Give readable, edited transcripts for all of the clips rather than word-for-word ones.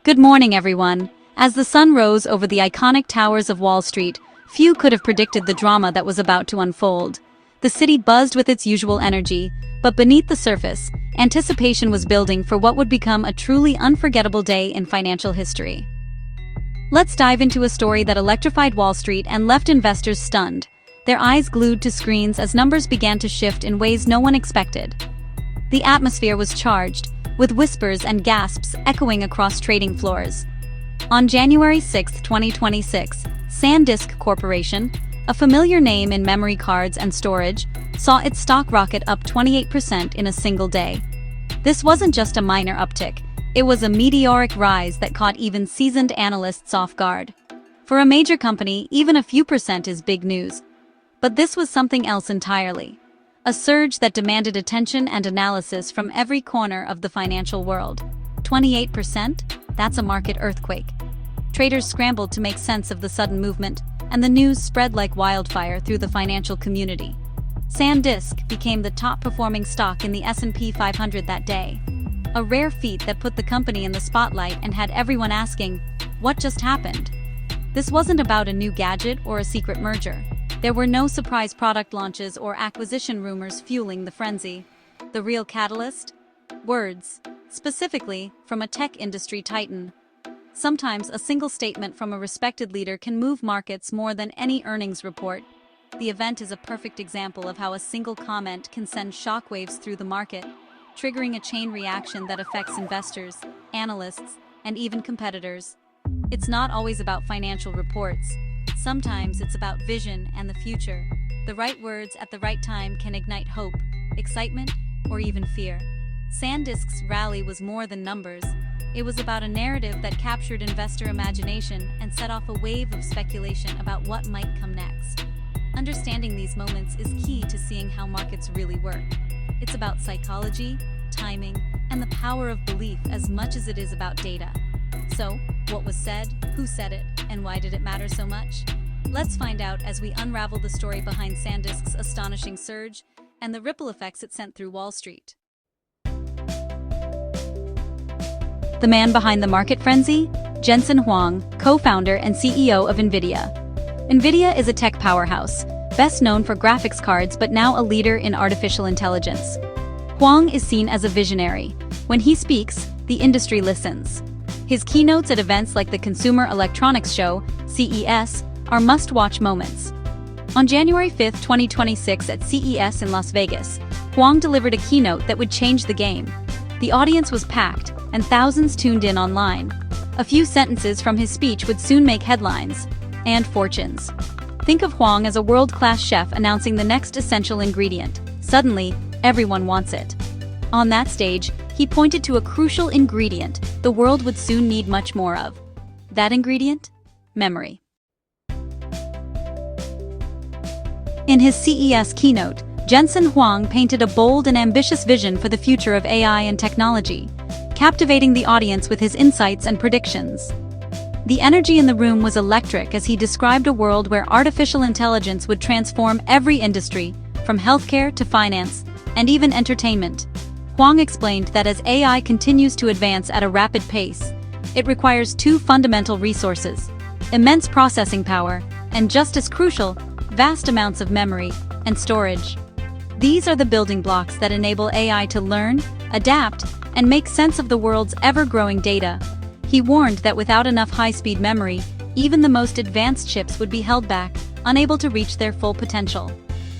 Good morning, everyone. As the sun rose over the iconic towers of Wall Street, few could have predicted the drama that was about to unfold. The city buzzed with its usual energy, but beneath the surface, anticipation was building for what would become a truly unforgettable day in financial history. Let's dive into a story that electrified Wall Street and left investors stunned, their eyes glued to screens as numbers began to shift in ways no one expected. The atmosphere was charged, with whispers and gasps echoing across trading floors. On January 6, 2026, SanDisk Corporation, a familiar name in memory cards and storage, saw its stock rocket up 28% in a single day. This wasn't just a minor uptick, it was a meteoric rise that caught even seasoned analysts off guard. For a major company, even a few percent is big news. But this was something else entirely. A surge that demanded attention and analysis from every corner of the financial world. 28%? That's a market earthquake. Traders scrambled to make sense of the sudden movement, and the news spread like wildfire through the financial community. SanDisk became the top-performing stock in the S&P 500 that day. A rare feat that put the company in the spotlight and had everyone asking, what just happened? This wasn't about a new gadget or a secret merger. There were no surprise product launches or acquisition rumors fueling the frenzy. The real catalyst? Words, specifically from a tech industry titan. Sometimes a single statement from a respected leader can move markets more than any earnings report. The event is a perfect example of how a single comment can send shockwaves through the market, triggering a chain reaction that affects investors, analysts, and even competitors. It's not always about financial reports. Sometimes it's about vision and the future. The right words at the right time can ignite hope, excitement, or even fear. SanDisk's rally was more than numbers. It was about a narrative that captured investor imagination and set off a wave of speculation about what might come next. Understanding these moments is key to seeing how markets really work. It's about psychology, timing, and the power of belief as much as it is about data. So, what was said, who said it, and why did it matter so much? Let's find out as we unravel the story behind SanDisk's astonishing surge and the ripple effects it sent through Wall Street. The man behind the market frenzy? Jensen Huang, co-founder and CEO of Nvidia. Nvidia is a tech powerhouse, best known for graphics cards but now a leader in artificial intelligence. Huang is seen as a visionary. When he speaks, the industry listens. His keynotes at events like the Consumer Electronics Show, CES, are must-watch moments. On January 5, 2026 at CES in Las Vegas, Huang delivered a keynote that would change the game. The audience was packed, and thousands tuned in online. A few sentences from his speech would soon make headlines and fortunes. Think of Huang as a world-class chef announcing the next essential ingredient. Suddenly, everyone wants it. On that stage, he pointed to a crucial ingredient the world would soon need much more of. That ingredient? Memory. In his CES keynote, Jensen Huang painted a bold and ambitious vision for the future of AI and technology, captivating the audience with his insights and predictions. The energy in the room was electric as he described a world where artificial intelligence would transform every industry, from healthcare to finance, and even entertainment. Huang explained that as AI continues to advance at a rapid pace, it requires two fundamental resources: immense processing power, and just as crucial, vast amounts of memory and storage. These are the building blocks that enable AI to learn, adapt, and make sense of the world's ever-growing data. He warned that without enough high-speed memory, even the most advanced chips would be held back, unable to reach their full potential.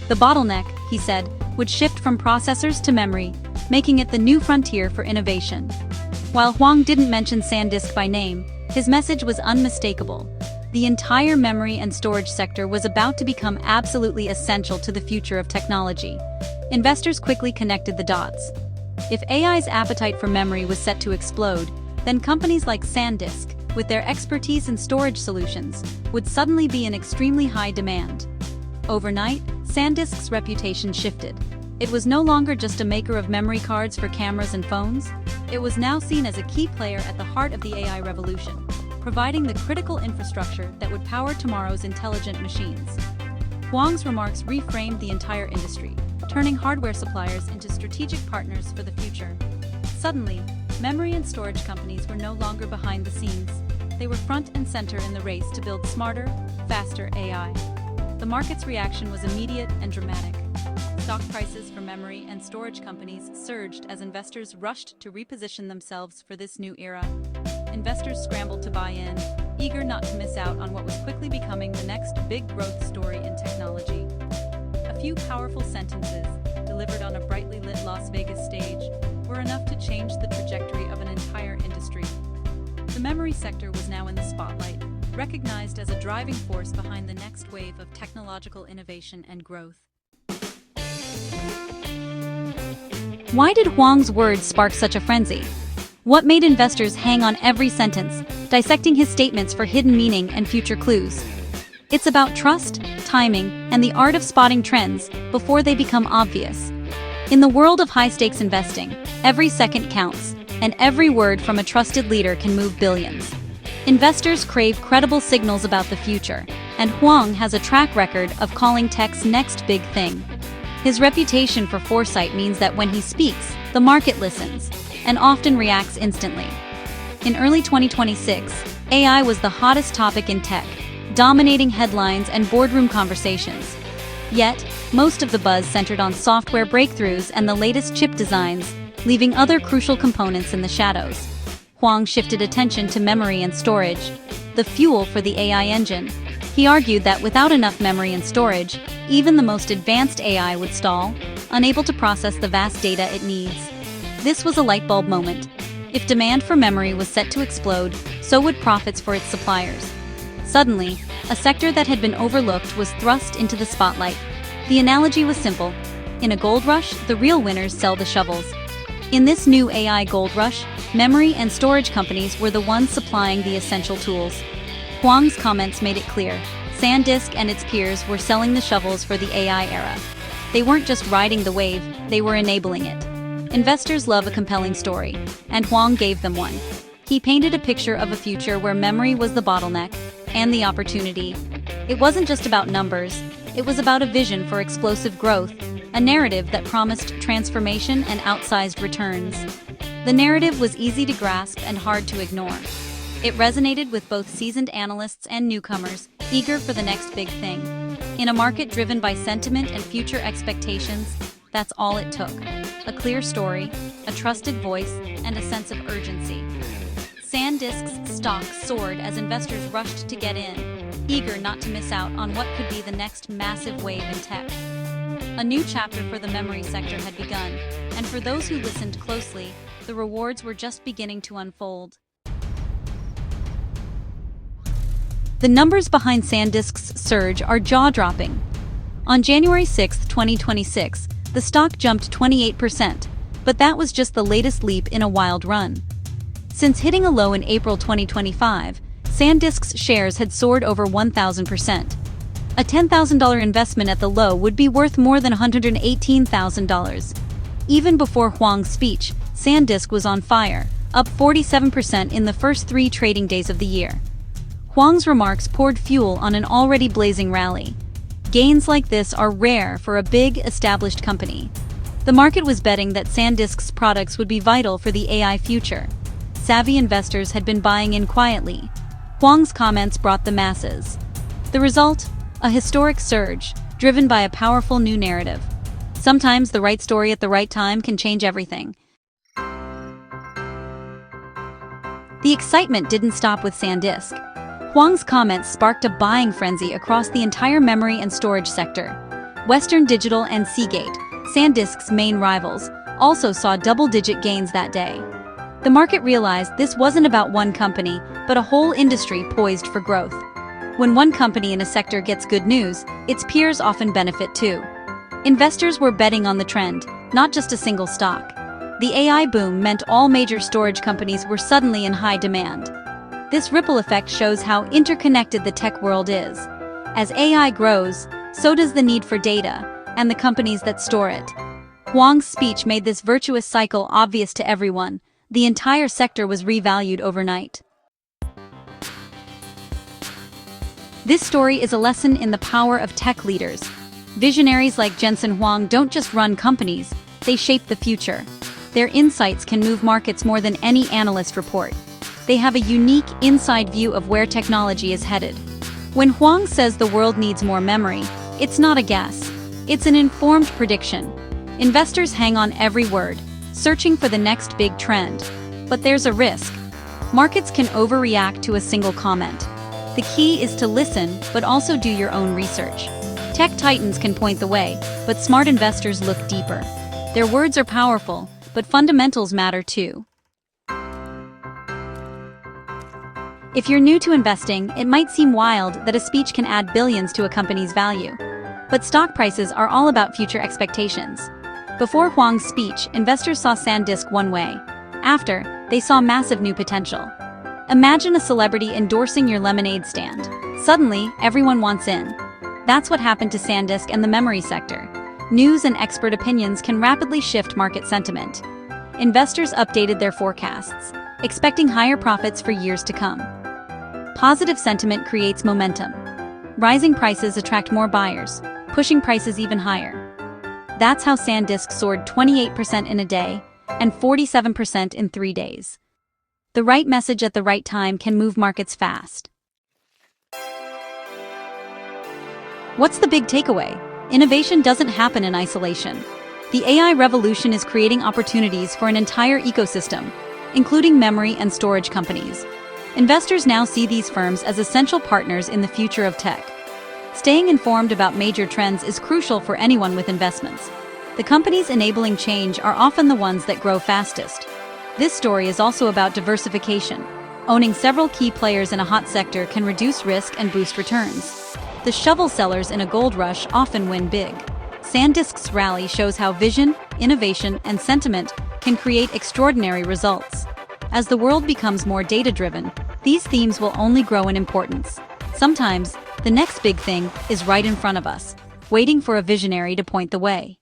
The bottleneck, he said, would shift from processors to memory, making it the new frontier for innovation. While Huang didn't mention SanDisk by name, his message was unmistakable. The entire memory and storage sector was about to become absolutely essential to the future of technology. Investors quickly connected the dots. If AI's appetite for memory was set to explode, then companies like SanDisk, with their expertise in storage solutions, would suddenly be in extremely high demand. Overnight, SanDisk's reputation shifted. It was no longer just a maker of memory cards for cameras and phones. It was now seen as a key player at the heart of the AI revolution, providing the critical infrastructure that would power tomorrow's intelligent machines. Huang's remarks reframed the entire industry, turning hardware suppliers into strategic partners for the future. Suddenly, Memory and storage companies were no longer behind the scenes. They were front and center in the race to build smarter, faster AI. The market's reaction was immediate and dramatic. Stock prices for memory and storage companies surged as investors rushed to reposition themselves for this new era. Investors scrambled to buy in, eager not to miss out on what was quickly becoming the next big growth story in technology. A few powerful sentences, delivered on a brightly lit Las Vegas stage, were enough to change the trajectory of an entire industry. The memory sector was now in the spotlight, recognized as a driving force behind the next wave of technological innovation and growth. Why did Huang's words spark such a frenzy? What made investors hang on every sentence, dissecting his statements for hidden meaning and future clues? It's about trust, timing, and the art of spotting trends before they become obvious. In the world of high-stakes investing, every second counts, and every word from a trusted leader can move billions. Investors crave credible signals about the future, and Huang has a track record of calling tech's next big thing. His reputation for foresight means that when he speaks, the market listens, and often reacts instantly. In early 2026, AI was the hottest topic in tech, dominating headlines and boardroom conversations. Yet, most of the buzz centered on software breakthroughs and the latest chip designs, leaving other crucial components in the shadows. Huang shifted attention to memory and storage, the fuel for the AI engine. He argued that without enough memory and storage, even the most advanced AI would stall, unable to process the vast data it needs. This was a light bulb moment. If demand for memory was set to explode, so would profits for its suppliers. Suddenly, a sector that had been overlooked was thrust into the spotlight. The analogy was simple. In a gold rush, the real winners sell the shovels. In this new AI gold rush, memory and storage companies were the ones supplying the essential tools. Huang's comments made it clear. SanDisk and its peers were selling the shovels for the AI era. They weren't just riding the wave, they were enabling it. Investors love a compelling story, and Huang gave them one. He painted a picture of a future where memory was the bottleneck, and the opportunity. It wasn't just about numbers, it was about a vision for explosive growth, a narrative that promised transformation and outsized returns. The narrative was easy to grasp and hard to ignore. It resonated with both seasoned analysts and newcomers, eager for the next big thing. In a market driven by sentiment and future expectations, that's all it took. A clear story, a trusted voice, and a sense of urgency. SanDisk's stock soared as investors rushed to get in, eager not to miss out on what could be the next massive wave in tech. A new chapter for the memory sector had begun, and for those who listened closely, the rewards were just beginning to unfold. The numbers behind SanDisk's surge are jaw-dropping. On January 6, 2026, the stock jumped 28%, but that was just the latest leap in a wild run. Since hitting a low in April 2025, SanDisk's shares had soared over 1,000%. A $10,000 investment at the low would be worth more than $118,000. Even before Huang's speech, SanDisk was on fire, up 47% in the first 3 trading days of the year. Huang's remarks poured fuel on an already blazing rally. Gains like this are rare for a big, established company. The market was betting that SanDisk's products would be vital for the AI future. Savvy investors had been buying in quietly. Huang's comments brought the masses. The result? A historic surge, driven by a powerful new narrative. Sometimes the right story at the right time can change everything. The excitement didn't stop with SanDisk. Huang's comments sparked a buying frenzy across the entire memory and storage sector. Western Digital and Seagate, SanDisk's main rivals, also saw double-digit gains that day. The market realized this wasn't about one company, but a whole industry poised for growth. When one company in a sector gets good news, its peers often benefit too. Investors were betting on the trend, not just a single stock. The AI boom meant all major storage companies were suddenly in high demand. This ripple effect shows how interconnected the tech world is. As AI grows, so does the need for data, and the companies that store it. Huang's speech made this virtuous cycle obvious to everyone. The entire sector was revalued overnight. This story is a lesson in the power of tech leaders. Visionaries like Jensen Huang don't just run companies, they shape the future. Their insights can move markets more than any analyst report. They have a unique inside view of where technology is headed. When Huang says the world needs more memory, it's not a guess. It's an informed prediction. Investors hang on every word, searching for the next big trend. But there's a risk. Markets can overreact to a single comment. The key is to listen, but also do your own research. Tech titans can point the way, but smart investors look deeper. Their words are powerful, but fundamentals matter too. If you're new to investing, it might seem wild that a speech can add billions to a company's value. But stock prices are all about future expectations. Before Huang's speech, investors saw SanDisk one way. After, they saw massive new potential. Imagine a celebrity endorsing your lemonade stand. Suddenly, everyone wants in. That's what happened to SanDisk and the memory sector. News and expert opinions can rapidly shift market sentiment. Investors updated their forecasts, expecting higher profits for years to come. Positive sentiment creates momentum. Rising prices attract more buyers, pushing prices even higher. That's how SanDisk soared 28% in a day and 47% in 3 days. The right message at the right time can move markets fast. What's the big takeaway? Innovation doesn't happen in isolation. The AI revolution is creating opportunities for an entire ecosystem, including memory and storage companies. Investors now see these firms as essential partners in the future of tech. Staying informed about major trends is crucial for anyone with investments. The companies enabling change are often the ones that grow fastest. This story is also about diversification. Owning several key players in a hot sector can reduce risk and boost returns. The shovel sellers in a gold rush often win big. SanDisk's rally shows how vision, innovation, and sentiment can create extraordinary results. As the world becomes more data-driven, these themes will only grow in importance. Sometimes, the next big thing is right in front of us, waiting for a visionary to point the way.